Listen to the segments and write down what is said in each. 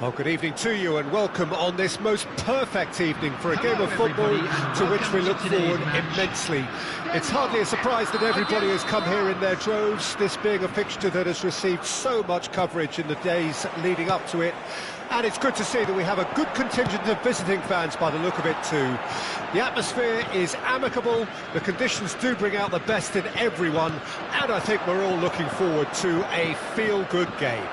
Well, good evening to you and welcome on this most perfect evening for a game of football to which we look forward immensely. It's hardly a surprise that everybody has come here in their droves, this being a fixture that has received so much coverage in the days leading up to it. And it's good to see that we have a good contingent of visiting fans by the look of it too. The atmosphere is amicable, the conditions do bring out the best in everyone, and I think we're all looking forward to a feel-good game.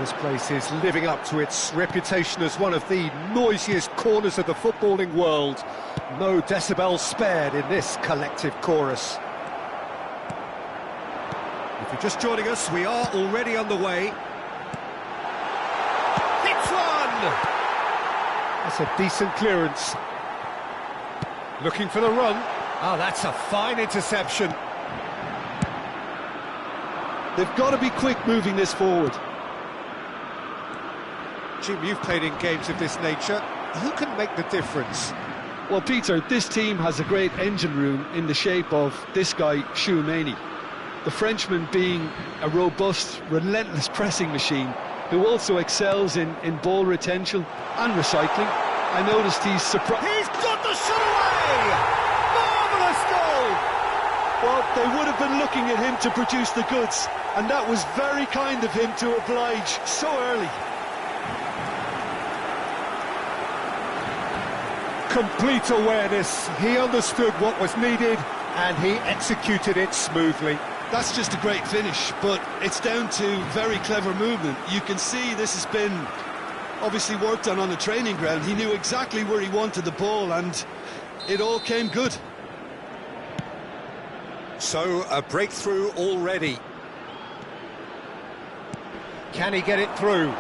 This place is living up to its reputation as one of the noisiest corners of the footballing world. No decibels spared in this collective chorus. If you're just joining us, we are already underway. Hits one! That's a decent clearance. Looking for the run. Oh, that's a fine interception. They've got to be quick moving this forward. Jim, you've played in games of this nature. Who can make the difference? Well, Peter, this team has a great engine room in the shape of this guy, Chouameni. The Frenchman being a robust, relentless pressing machine who also excels in ball retention and recycling. I noticed he's surprised. He's got the shot away! Marvellous goal! Well, they would have been looking at him to produce the goods, and that was very kind of him to oblige so early. Complete awareness, he understood what was needed and he executed it smoothly. That's just a great finish, but it's down to very clever movement. You can see this has been obviously worked on the training ground. He knew exactly where he wanted the ball and it all came good. So a breakthrough already. Can he get it through?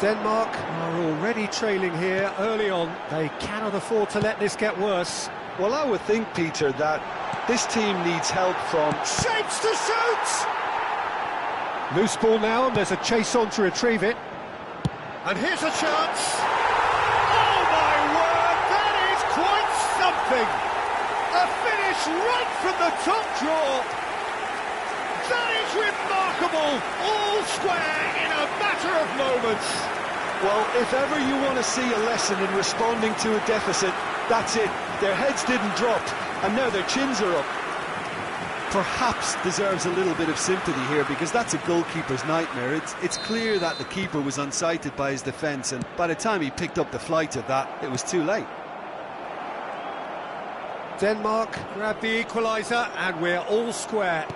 Denmark are already trailing here early on. They cannot afford to let this get worse. Well, I would think, Peter, that this team needs help from... Shapes to shoot! Loose ball now, and there's a chase on to retrieve it. And here's a chance! Oh my word, that is quite something! A finish right from the top draw! That is remarkable! All square in a matter of moments! Well, if ever you want to see a lesson in responding to a deficit, that's it. Their heads didn't drop, and now their chins are up. Perhaps deserves a little bit of sympathy here, because that's a goalkeeper's nightmare. It's clear that the keeper was unsighted by his defence, and by the time he picked up the flight of that, it was too late. Denmark grab the equaliser, and we're all square.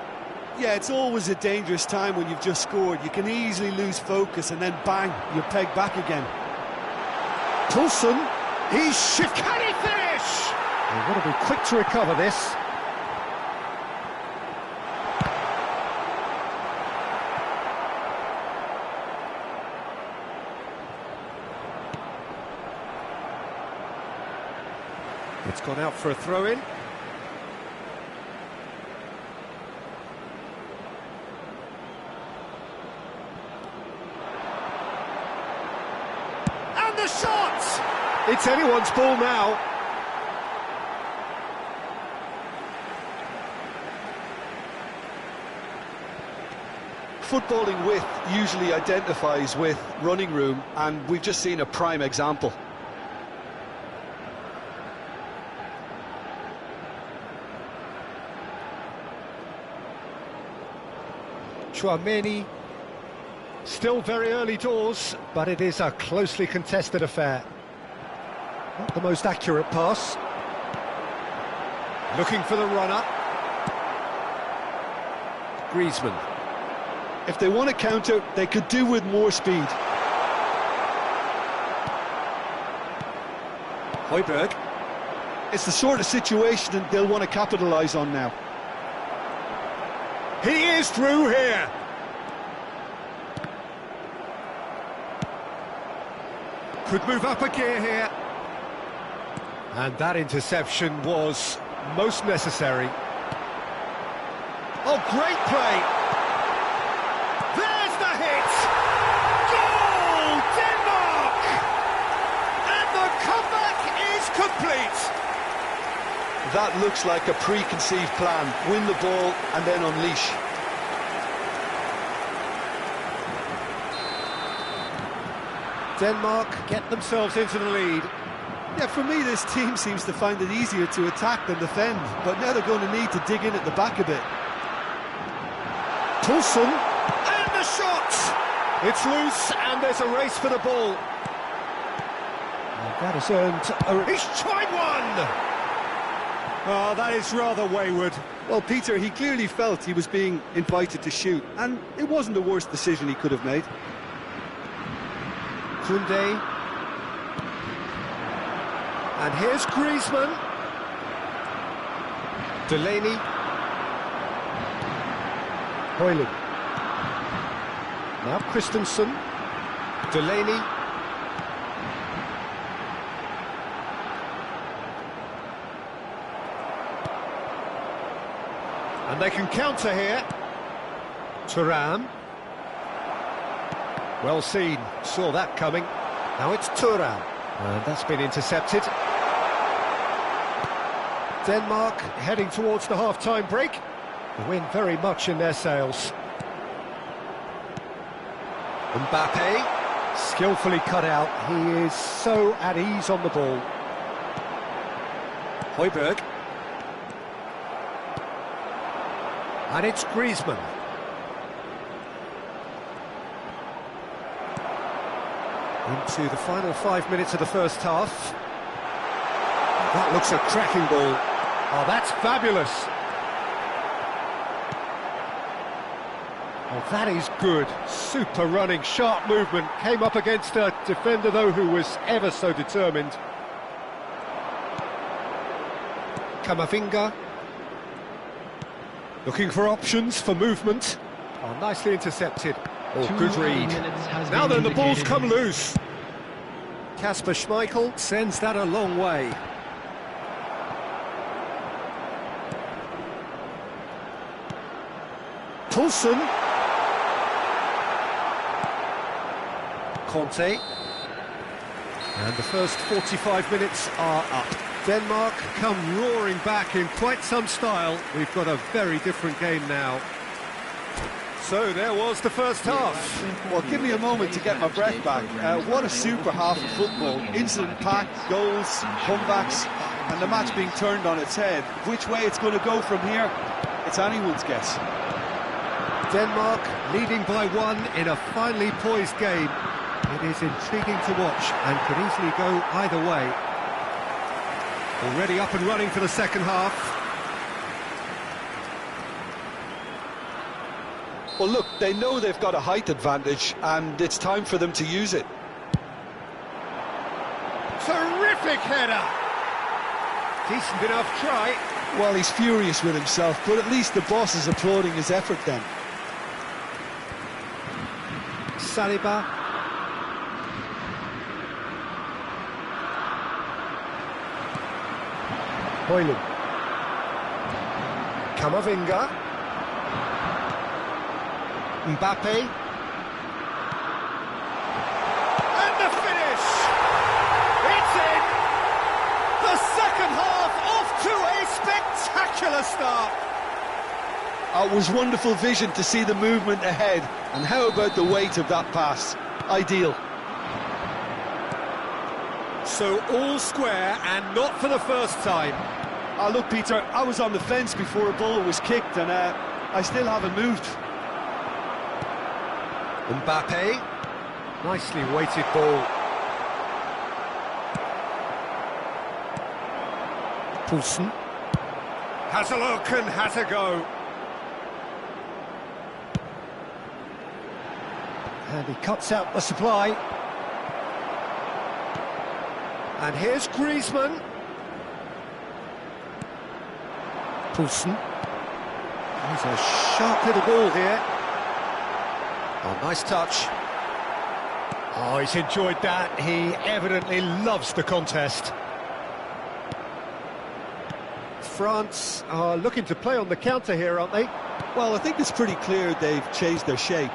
Yeah, it's always a dangerous time when you've just scored. You can easily lose focus and then bang, you're pegged back again. Poulsen, he's shift. Can he finish? We've got to be quick to recover this. It's gone out for a throw-in. The shot! It's anyone's ball now. Footballing width usually identifies with running room, and we've just seen a prime example. Chouameni. Still very early doors, but it is a closely contested affair. Not the most accurate pass. Looking for the runner. Griezmann. If they want to counter, they could do with more speed. Højbjerg. It's the sort of situation that they'll want to capitalise on now. He is through here. Could move up a gear here. And that interception was most necessary. Oh, great play! There's the hit! Goal! Denmark! And the comeback is complete! That looks like a preconceived plan. Win the ball and then unleash. Denmark get themselves into the lead. Yeah, for me, this team seems to find it easier to attack than defend, but now they're going to need to dig in at the back a bit. Poulsen, and the shot! It's loose, and there's a race for the ball. And that has earned he's tried one! Oh, that is rather wayward. Well, Peter, he clearly felt he was being invited to shoot, and it wasn't the worst decision he could have made. Koundé. And here's Griezmann. Delaney. Højlund. Now Christensen. Delaney. And they can counter here. Thuram. Well seen, saw that coming. Now it's Thuram. And that's been intercepted. Denmark heading towards the half-time break. The wind very much in their sails. Mbappe, skillfully cut out. He is so at ease on the ball. Højbjerg. And it's Griezmann. Into the final 5 minutes of the first half. That looks a cracking ball. Oh, that's fabulous. Oh, that is good. Super running, sharp movement. Came up against a defender, though, who was ever so determined. Camavinga. Looking for options for movement. Oh, nicely intercepted. Oh, good read. Now then, the ball's come loose. Kasper Schmeichel sends that a long way. Poulsen. Conte. And the first 45 minutes are up. Denmark come roaring back in quite some style. We've got a very different game now. So there was the first half. Well, give me a moment to get my breath back. What a super half of football. Incident-packed, goals, comebacks, and the match being turned on its head. Which way it's going to go from here, it's anyone's guess. Denmark leading by one in a finely poised game. It is intriguing to watch and could easily go either way. Already up and running for the second half. Well, look, they know they've got a height advantage, and it's time for them to use it. Terrific header! Decent enough try. Well, he's furious with himself, but at least the boss is applauding his effort then. Saliba. Højlund. Camavinga. Mbappe. And the finish! It's in! The second half off to a spectacular start! It was wonderful vision to see the movement ahead, and how about the weight of that pass? Ideal. So all square, and not for the first time. Look, Peter, I was on the fence before a ball was kicked, and I still haven't moved. Mbappe, nicely weighted ball. Poulsen has a look and has a go. And he cuts out the supply. And here's Griezmann. Poulsen. He's a sharp little ball here. Oh, nice touch. Oh, he's enjoyed that. He evidently loves the contest. France are looking to play on the counter here, aren't they? Well, I think it's pretty clear they've changed their shape,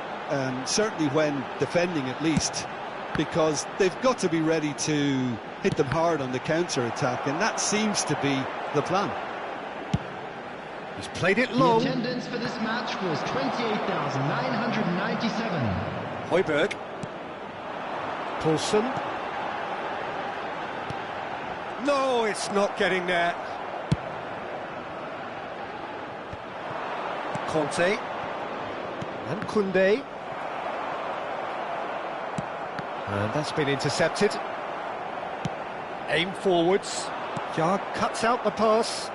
certainly when defending at least. because they've got to be ready to hit them hard on the counter-attack, and that seems to be the plan. He's played it long. The attendance for this match was 28,997. Højbjerg. Poulsen. No, it's not getting there. Conte. And Koundé. And that's been intercepted. Aim forwards. Yard cuts out the pass.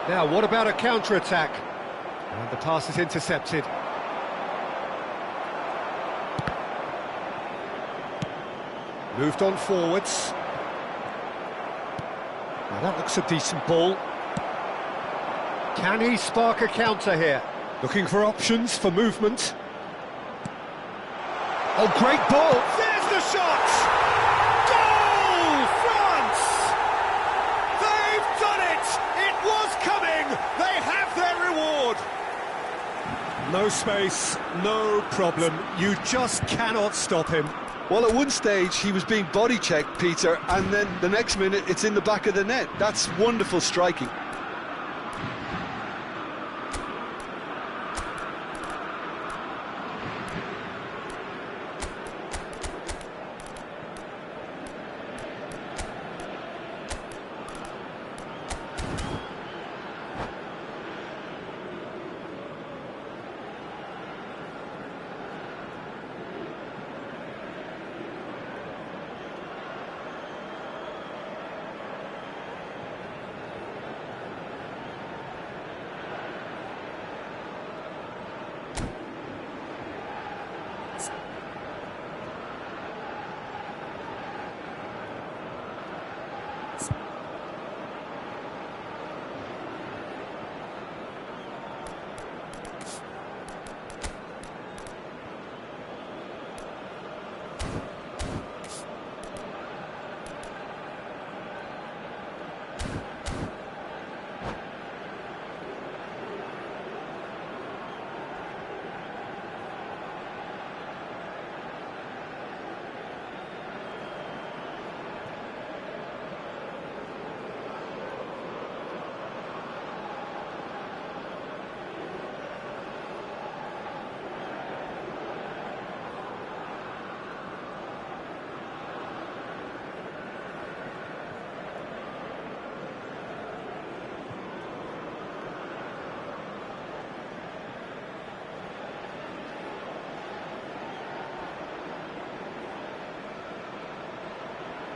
Now, what about a counter-attack? And the pass is intercepted. Moved on forwards. Now that looks a decent ball. Can he spark a counter here? Looking for options for movement. Oh, great ball! There's the shot! Goal! France! They've done it! It was coming! They have their reward! No space, no problem. You just cannot stop him. Well, at one stage he was being body-checked, Peter, and then the next minute it's in the back of the net. That's wonderful striking.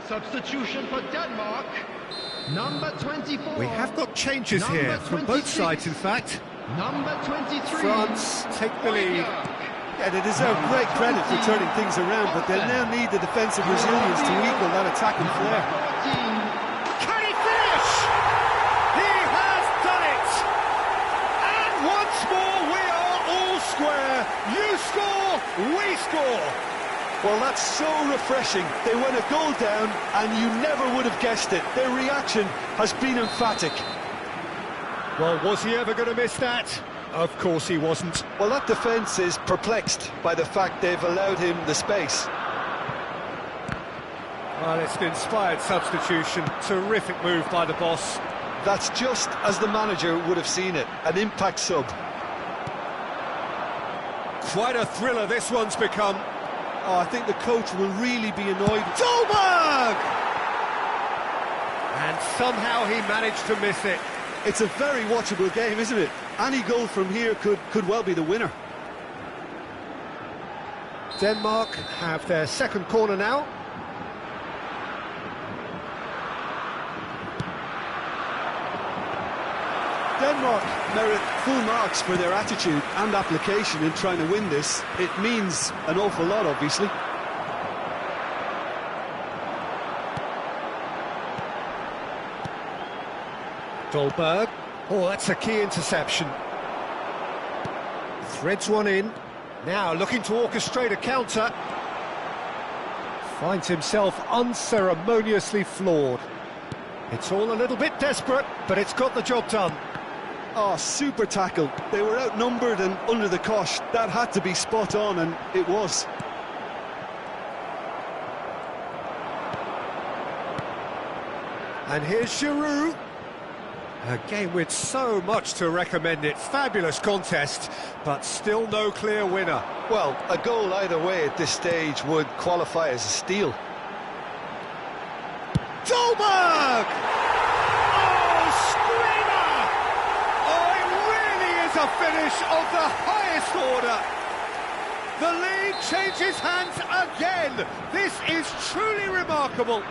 Substitution for Denmark, number 24. We have got changes here from both sides, in fact. Number 23. France take the lead. Yeah, they deserve great credit for turning things around, but they'll now need the defensive resilience to equal that attacking flair. Can he finish? He has done it! And once more we are all square. You score, we score. Well, that's so refreshing. They went a goal down, and you never would have guessed it. Their reaction has been emphatic. Well, was he ever going to miss that? Of course he wasn't. Well, that defence is perplexed by the fact they've allowed him the space. Well, it's an inspired substitution. Terrific move by the boss. That's just as the manager would have seen it, an impact sub. Quite a thriller this one's become. Oh, I think the coach will really be annoyed. Dolberg! And somehow he managed to miss it. It's a very watchable game, isn't it? Any goal from here could well be the winner. Denmark have their second corner now. Denmark merit full marks for their attitude and application in trying to win this. It means an awful lot, obviously. Dolberg. Oh, that's a key interception. Threads one in. Now looking to orchestrate a counter. Finds himself unceremoniously floored. It's all a little bit desperate, but it's got the job done. Oh, super tackle. They were outnumbered and under the cosh. That had to be spot on, and it was. And here's Giroud. A game with so much to recommend it. Fabulous contest, but still no clear winner. Well, a goal either way at this stage would qualify as a steal. Dolberg! Oh, screamer! Oh, it really is a finish of the highest order. The lead changes hands again. This is truly remarkable.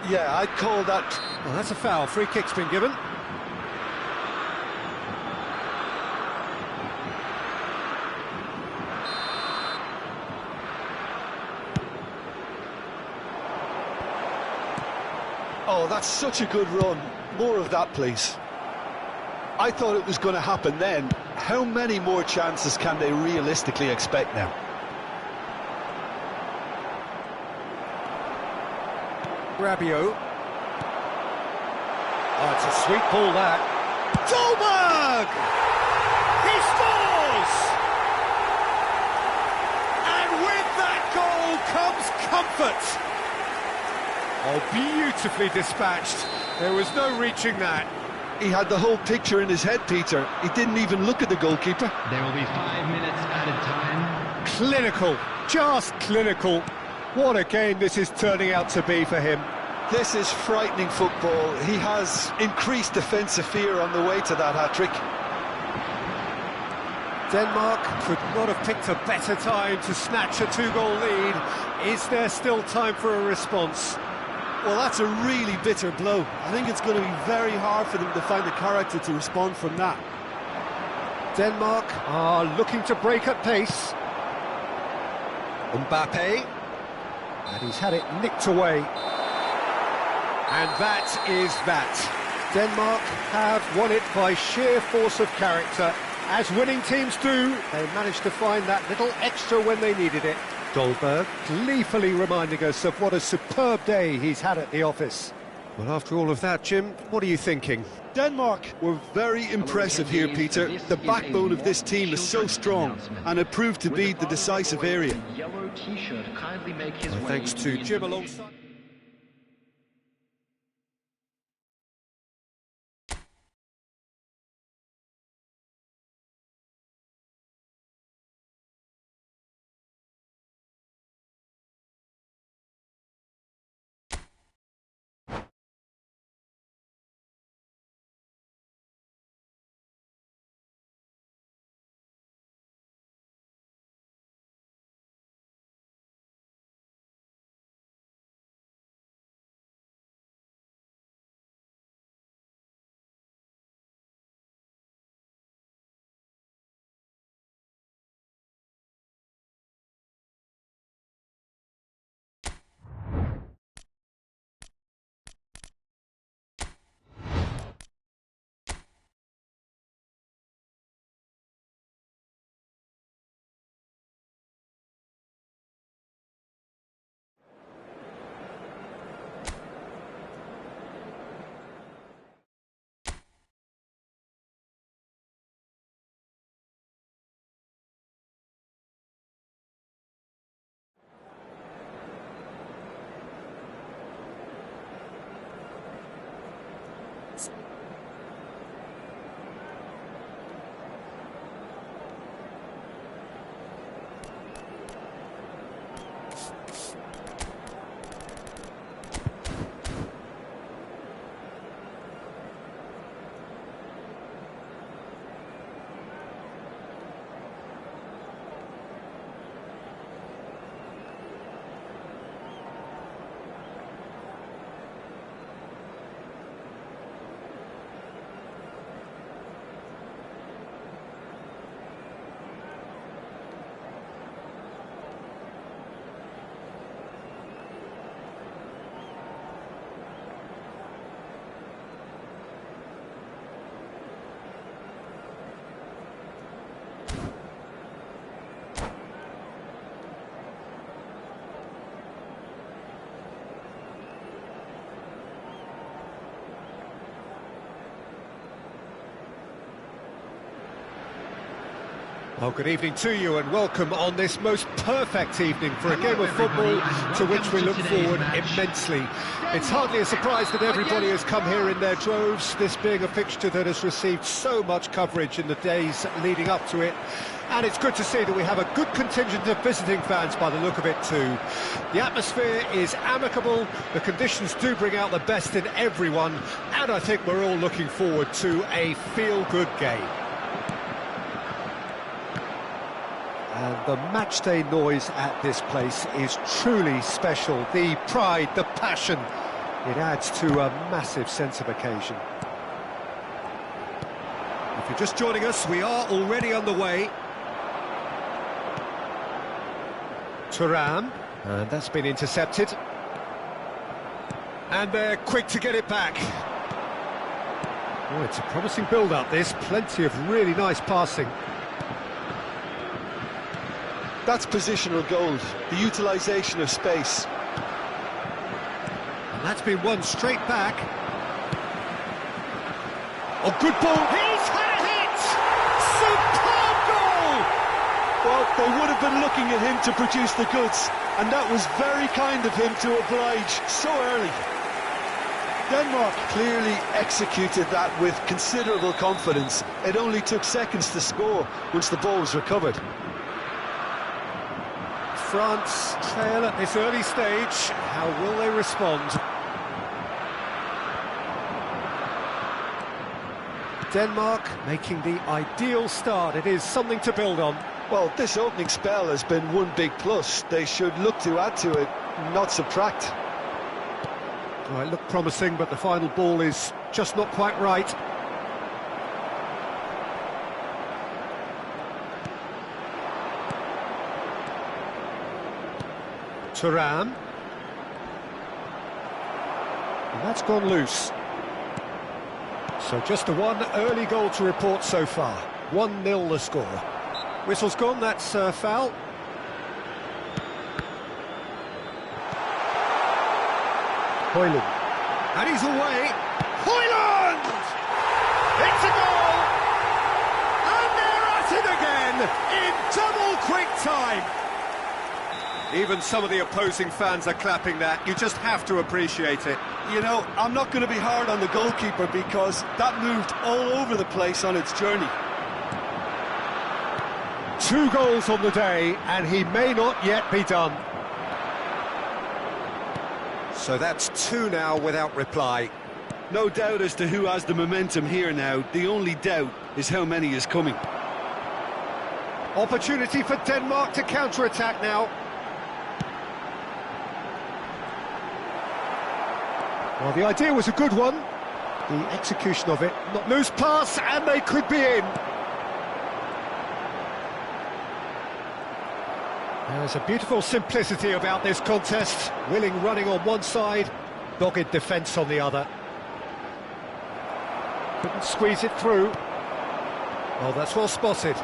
Yeah, I'd call that... Well, that's a foul. Free kick's been given. Oh, that's such a good run. More of that, please. I thought it was going to happen then. How many more chances can they realistically expect now? Rabiot. Oh, it's a sweet ball, that. Dolberg! He scores! And with that goal comes comfort. Oh, beautifully dispatched. There was no reaching that. He had the whole picture in his head, Peter. He didn't even look at the goalkeeper. There will be 5 minutes added time. Clinical, just clinical. What a game this is turning out to be for him. This is frightening football. He has increased defensive fear on the way to that hat-trick. Denmark could not have picked a better time to snatch a 2-goal lead. Is there still time for a response? Well, that's a really bitter blow. I think it's going to be very hard for them to find the character to respond from that. Denmark are looking to break at pace. Mbappe, and he's had it nicked away. And that is that. Denmark have won it by sheer force of character. As winning teams do, they managed to find that little extra when they needed it. Dolberg gleefully reminding us of what a superb day he's had at the office. Well, after all of that, Jim, what are you thinking? Denmark were very impressive here, Peter. The backbone of this team is so strong, and it proved to be the decisive area. Well, thanks to Jim alongside... Well, good evening to you and welcome on this most perfect evening for a game of football to which we look forward immensely. It's hardly a surprise that everybody has come here in their droves, this being a fixture that has received so much coverage in the days leading up to it. And it's good to see that we have a good contingent of visiting fans by the look of it too. The atmosphere is amicable, the conditions do bring out the best in everyone, and I think we're all looking forward to a feel-good game. And the matchday noise at this place is truly special. The pride, the passion, it adds to a massive sense of occasion. If you're just joining us, we are already underway. Thuram, and that's been intercepted. And they're quick to get it back. Oh, it's a promising build-up, this. Plenty of really nice passing. That's positional gold, the utilisation of space. And that's been won straight back. Oh, good ball! He's had a hit! Superb goal! Well, they would have been looking at him to produce the goods, and that was very kind of him to oblige so early. Denmark clearly executed that with considerable confidence. It only took seconds to score once the ball was recovered. France trail at this early stage. How will they respond? Denmark making the ideal start. It is something to build on. Well, this opening spell has been one big plus. They should look to add to it, not subtract. Well, it looked promising, but the final ball is just not quite right. Thuram. And that's gone loose. So just the one early goal to report so far. 1-0 the score. Whistle's gone, that's foul. Højlund. And he's away. Højlund! It's a goal! And they're at it again in double quick time. Even some of the opposing fans are clapping that. You just have to appreciate it. You know, I'm not going to be hard on the goalkeeper because that moved all over the place on its journey. 2 goals on the day, and he may not yet be done. So that's 2 now without reply. No doubt as to who has the momentum here now. The only doubt is how many is coming. Opportunity for Denmark to counter-attack now. Well, the idea was a good one. The execution of it, not loose pass, and they could be in. There's a beautiful simplicity about this contest. Willing running on one side, dogged defence on the other. Couldn't squeeze it through. Well, that's well spotted.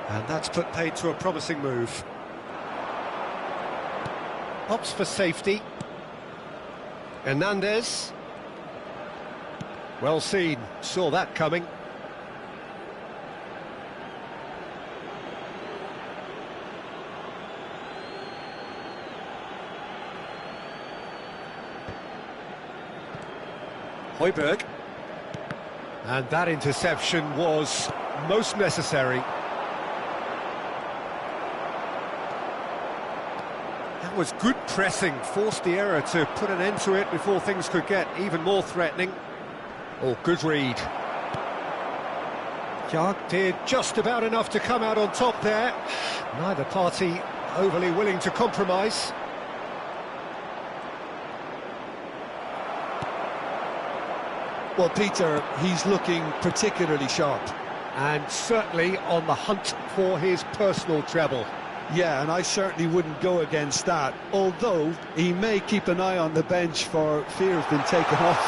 And that's put paid to a promising move. Opts for safety. Hernandez. Well seen, saw that coming. Højbjerg. And that interception was most necessary. That was good pressing, forced the error to put an end to it before things could get even more threatening. Oh, good read. Jarg did just about enough to come out on top there. Neither party overly willing to compromise. Well, Peter, he's looking particularly sharp. And certainly on the hunt for his personal treble. Yeah, and I certainly wouldn't go against that, although he may keep an eye on the bench for fear of being taken off.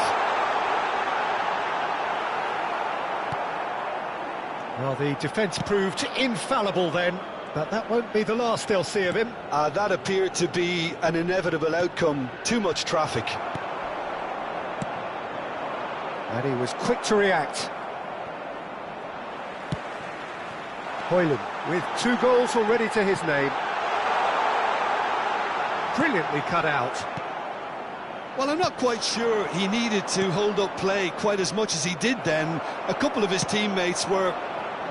Well, the defence proved infallible then, but that won't be the last they'll see of him. That appeared to be an inevitable outcome. Too much traffic. And he was quick to react. Hoyland with 2 goals already to his name. Brilliantly cut out. Well, I'm not quite sure he needed to hold up play quite as much as he did then. A couple of his teammates were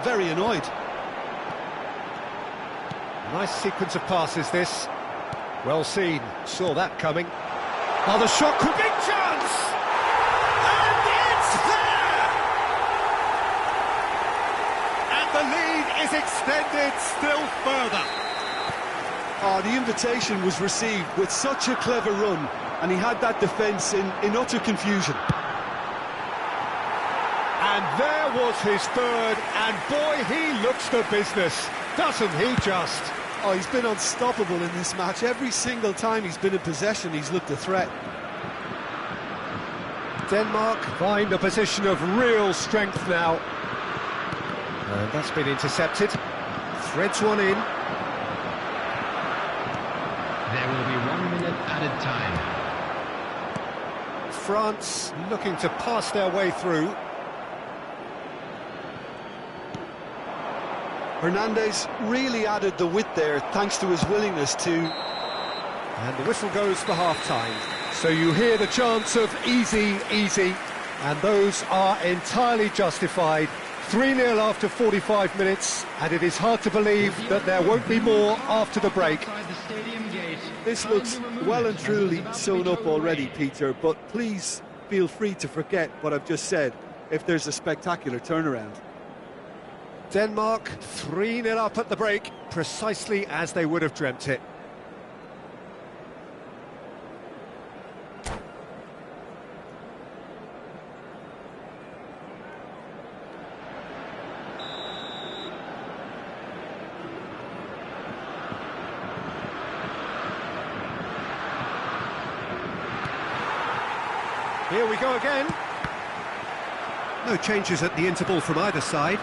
very annoyed. Nice sequence of passes, this. Well seen, saw that coming. Oh, the shot could... Big chance! And it's there! And the lead is extended still further. Oh, the invitation was received with such a clever run, and he had that defence in utter confusion. And there was his third, and boy, he looks the business, doesn't he just? Oh, he's been unstoppable in this match. Every single time he's been in possession, he's looked a threat. Denmark find a position of real strength now. And that's been intercepted. Threads one in. There will be 1 minute added time. France looking to pass their way through. Hernandez really added the width there thanks to his willingness to... And the whistle goes for half-time. So you hear the chants of easy, easy, and those are entirely justified. 3-0 after 45 minutes, and it is hard to believe that there won't be more after the break. This looks well and truly sewn up already, Peter, but please feel free to forget what I've just said if there's a spectacular turnaround. Denmark 3-0 up at the break, precisely as they would have dreamt it. Here we go again. No changes at the interval from either side.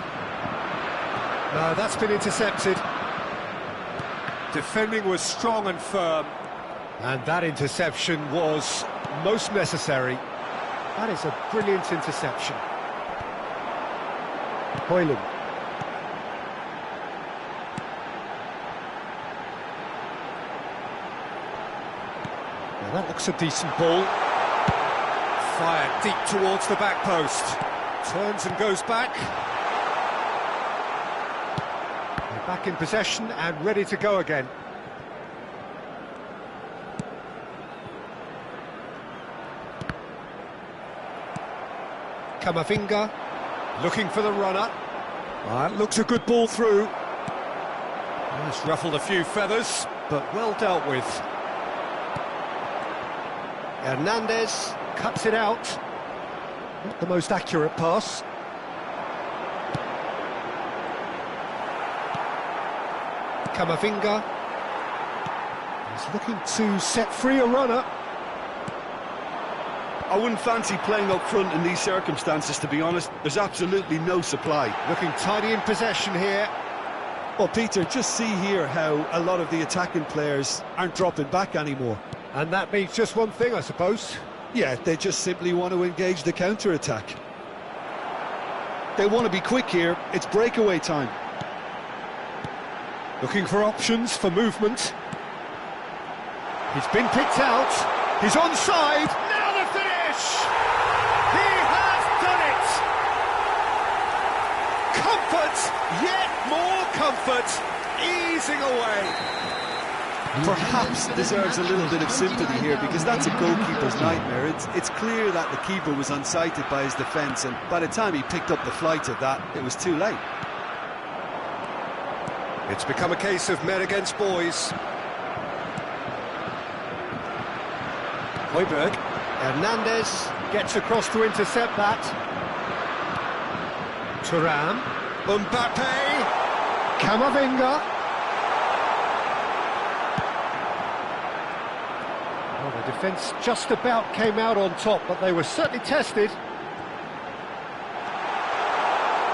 No, that's been intercepted. Defending was strong and firm. And that interception was most necessary. That is a brilliant interception. Hoyland. Now that looks a decent ball. Fired deep towards the back post. Turns and goes back. They're back in possession and ready to go again. Kamavinga looking for the runner. That looks a good ball through. It's ruffled a few feathers, but well dealt with. Hernandez cuts it out. Not the most accurate pass. Kamavinga is looking to set free a runner. I wouldn't fancy playing up front in these circumstances, to be honest. There's absolutely no supply. Looking tidy in possession here. Well, Peter, just see here how a lot of the attacking players aren't dropping back anymore. And that means just one thing, I suppose. Yeah, they just simply want to engage the counter-attack. They want to be quick here. It's breakaway time. Looking for options for movement. He's been picked out. He's onside. Now the finish! He has done it! Comfort, yet more comfort, easing away. Perhaps deserves a little bit of sympathy here, because that's a goalkeeper's nightmare. It's clear that the keeper was unsighted by his defence, and by the time he picked up the flight of that, it was too late. It's become a case of men against boys. Højbjerg. Hernandez gets across to intercept that. Thuram. Mbappe. Kamavinga. Well, the defence just about came out on top, but they were certainly tested.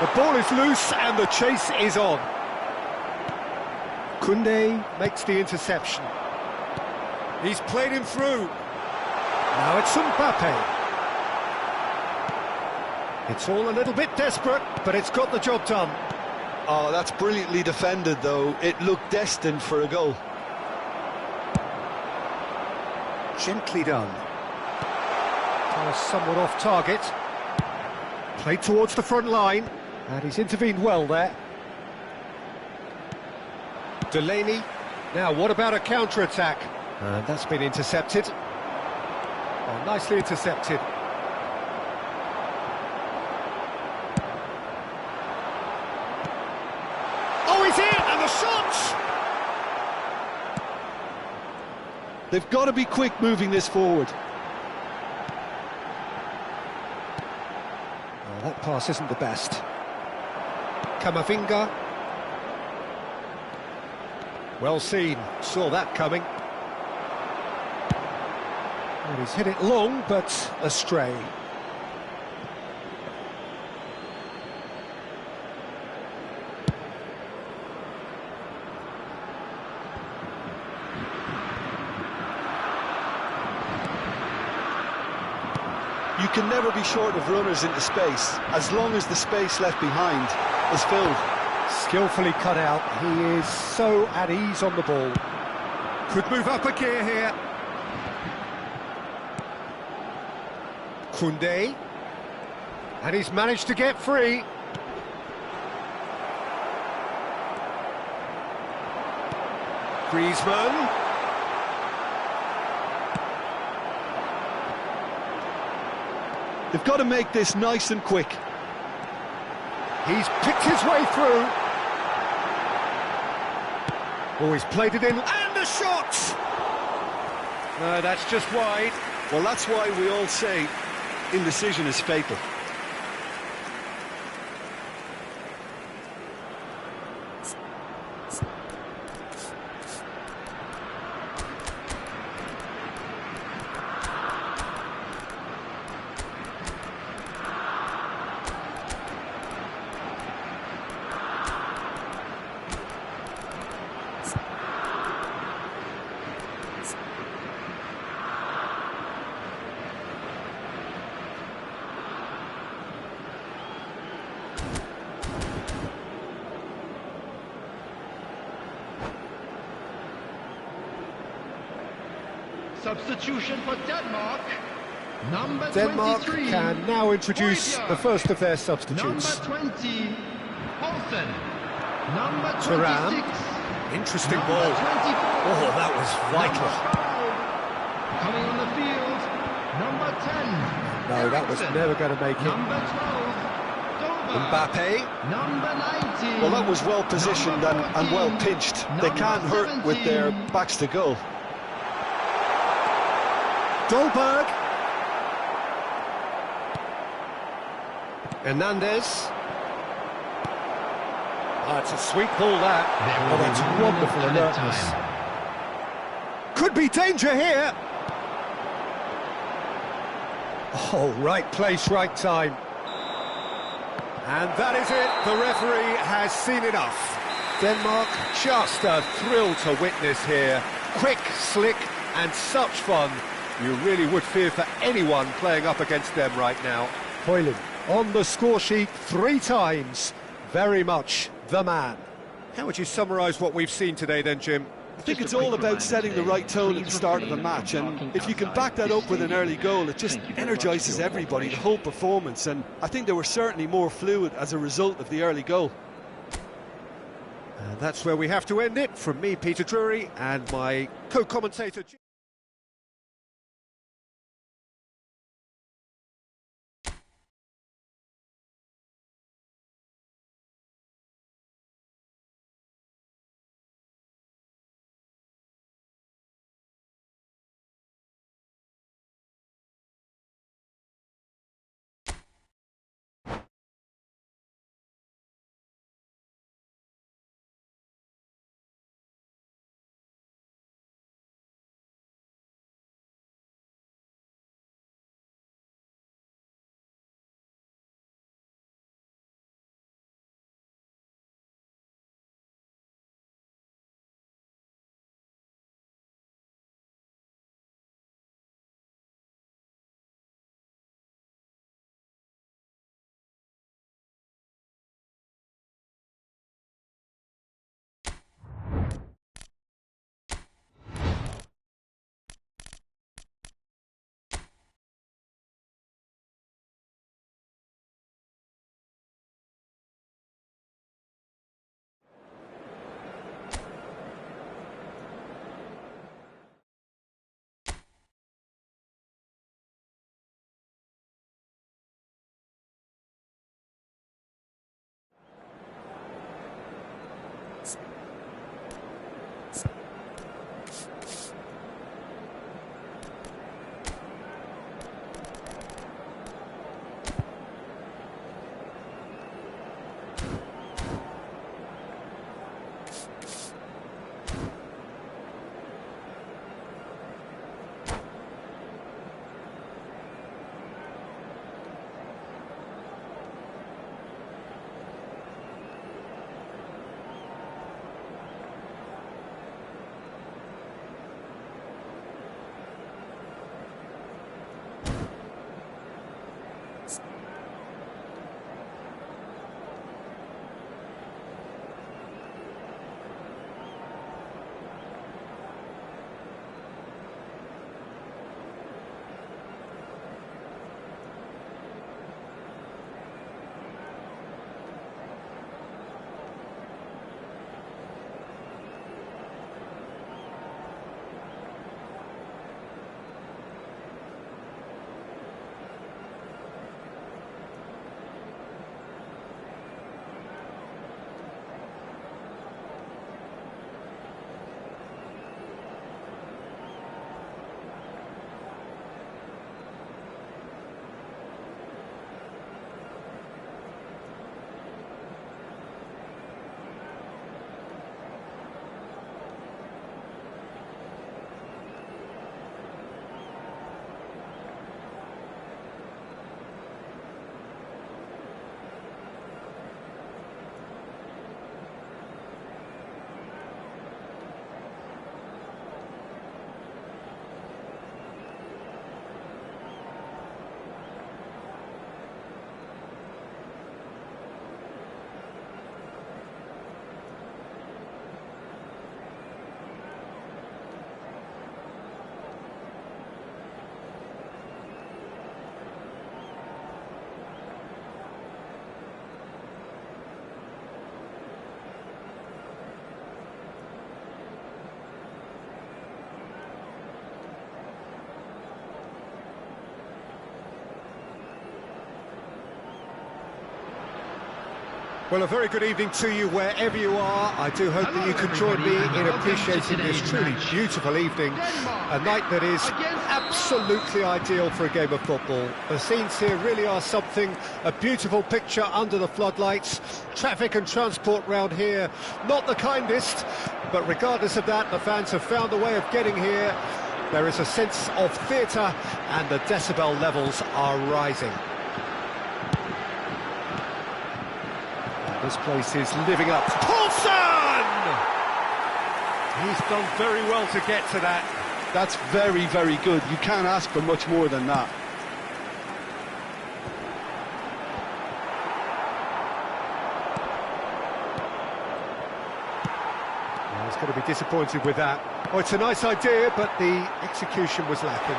The ball is loose and the chase is on. Koundé makes the interception. He's played him through. Now it's Mbappe. It's all a little bit desperate, but it's got the job done. Oh, that's brilliantly defended, though. It looked destined for a goal. Gently done. Somewhat off target. Played towards the front line, and he's intervened well there. Delaney. Now, what about a counter-attack? And that's been intercepted. Oh, nicely intercepted. Oh, he's in, and the shot! They've got to be quick moving this forward. Oh, that pass isn't the best. Camavinga. Well seen, saw that coming. And he's hit it long, but astray. You can never be short of runners into space, as long as the space left behind is filled. Skillfully cut out, he is so at ease on the ball. Could move up a gear here. Koundé. And he's managed to get free. Griezmann. They've got to make this nice and quick. He's picked his way through. Oh, he's played it in, and the shot! No, that's just wide. Well, that's why we all say indecision is fatal. Substitution for Denmark. Number Denmark 23. can now introduce the first of their substitutes. Number 20, Olsen. Number 26. Thuram. Interesting Number ball. 24. Oh, that was vital. Coming on the field, number 10. No, that was Eriksen. never going to make it. Number 12, Dover. Mbappe. Number 19. Well, that was well positioned and well pinched. They can't hurt with their backs to goal. Dolberg. Hernandez. Oh, it's a sweet ball, that. Oh, that's wonderful alertness. Could be danger here. Oh, right place, right time. And that is it. The referee has seen enough. Denmark, just a thrill to witness here. Quick, slick, and such fun. You really would fear for anyone playing up against them right now. Højlund on the score sheet 3 times. Very much the man. How would you summarise what we've seen today then, Jim? I think it's all about setting the right tone at the start of the match, and if you can back that up with an early goal, it just energises everybody, the whole performance, and I think they were certainly more fluid as a result of the early goal. And that's where we have to end it. From me, Peter Drury, and my co-commentator... Well, a very good evening to you wherever you are. I do hope that you can join me in appreciating this truly beautiful evening. A night that is absolutely ideal for a game of football. The scenes here really are something, a beautiful picture under the floodlights. Traffic and transport round here, not the kindest, but regardless of that, the fans have found a way of getting here. There is a sense of theatre and the decibel levels are rising. This place is living up. Paulson! He's done very well to get to that. That's very, very good. You can't ask for much more than that. Well, he's going to be disappointed with that. Oh, it's a nice idea, but the execution was lacking.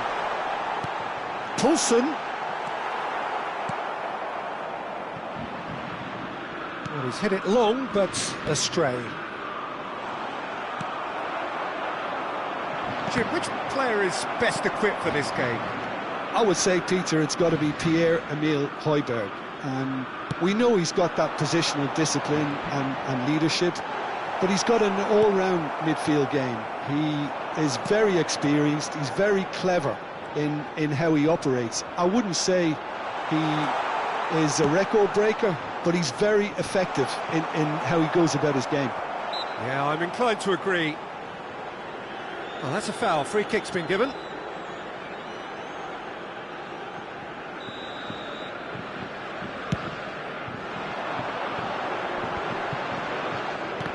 Paulson. Well, he's hit it long, but astray. Jim, which player is best equipped for this game? I would say, Peter, it's got to be Pierre-Emile Højbjerg. We know he's got that positional discipline and leadership, but he's got an all-round midfield game. He is very experienced, he's very clever in how he operates. I wouldn't say he is a record breaker, but he's very effective in how he goes about his game. Yeah, I'm inclined to agree. Well, that's a foul. Free kick's been given.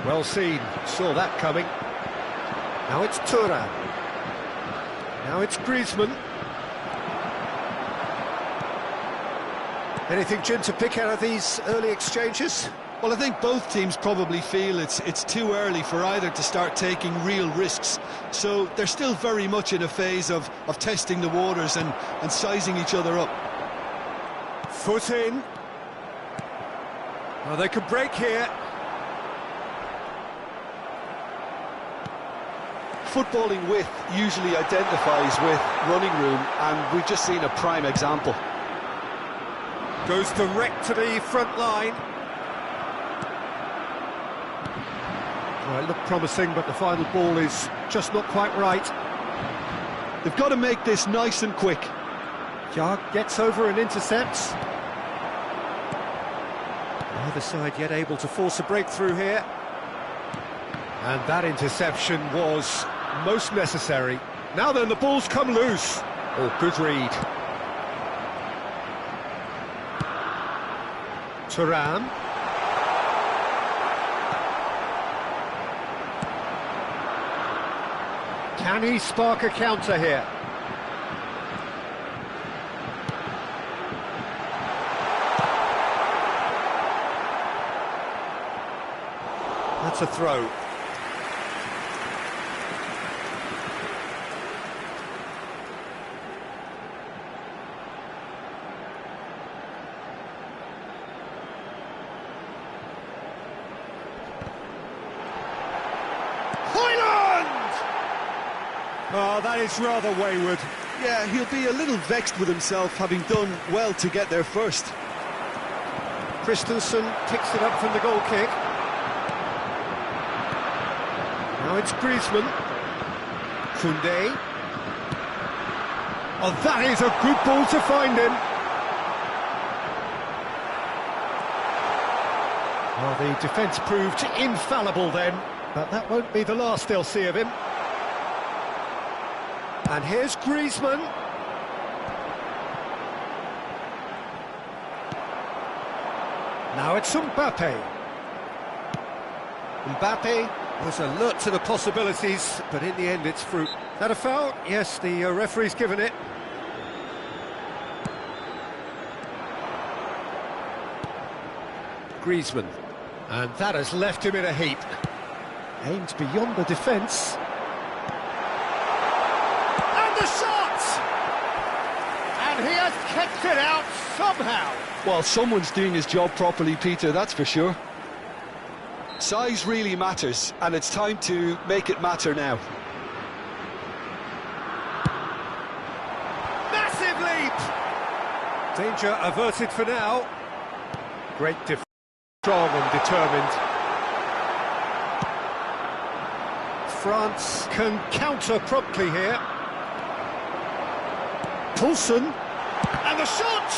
Well seen. Saw that coming. Now it's Thuram. Now it's Griezmann. Anything, Jim, to pick out of these early exchanges? Well, I think both teams probably feel it's too early for either to start taking real risks. So they're still very much in a phase of testing the waters and sizing each other up. Foot in. Well, they could break here. Footballing width usually identifies with running room, and we've just seen a prime example. Goes direct to the front line. Well, it looked promising, but the final ball is just not quite right. They've got to make this nice and quick. Jarg gets over and intercepts. Neither side yet able to force a breakthrough here. And that interception was most necessary. Now then, the ball's come loose. Oh, good read. Thuram. Can he spark a counter here? That's a throw. Oh, that is rather wayward. Yeah, he'll be a little vexed with himself, having done well to get there first. Christensen picks it up from the goal kick. Now it's Griezmann. Koundé. Oh, that is a good ball to find him. Well, the defence proved infallible then, but that won't be the last they'll see of him. And here's Griezmann. Now it's Mbappe. Mbappe was alert to the possibilities, but in the end it's fruit. Is that a foul? Yes, the referee's given it. Griezmann. And that has left him in a heap. Aimed beyond the defence. The shot! And he has kept it out somehow. Well, someone's doing his job properly, Peter, that's for sure. Size really matters, and it's time to make it matter now. Massive leap! Danger averted for now. Great defense. strong and determined. France can counter promptly here. Poulsen, and the shot!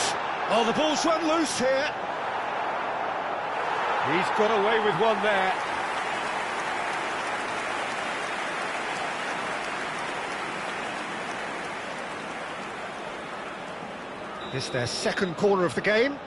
Oh, the ball's run loose here. He's got away with one there. It's their second corner of the game.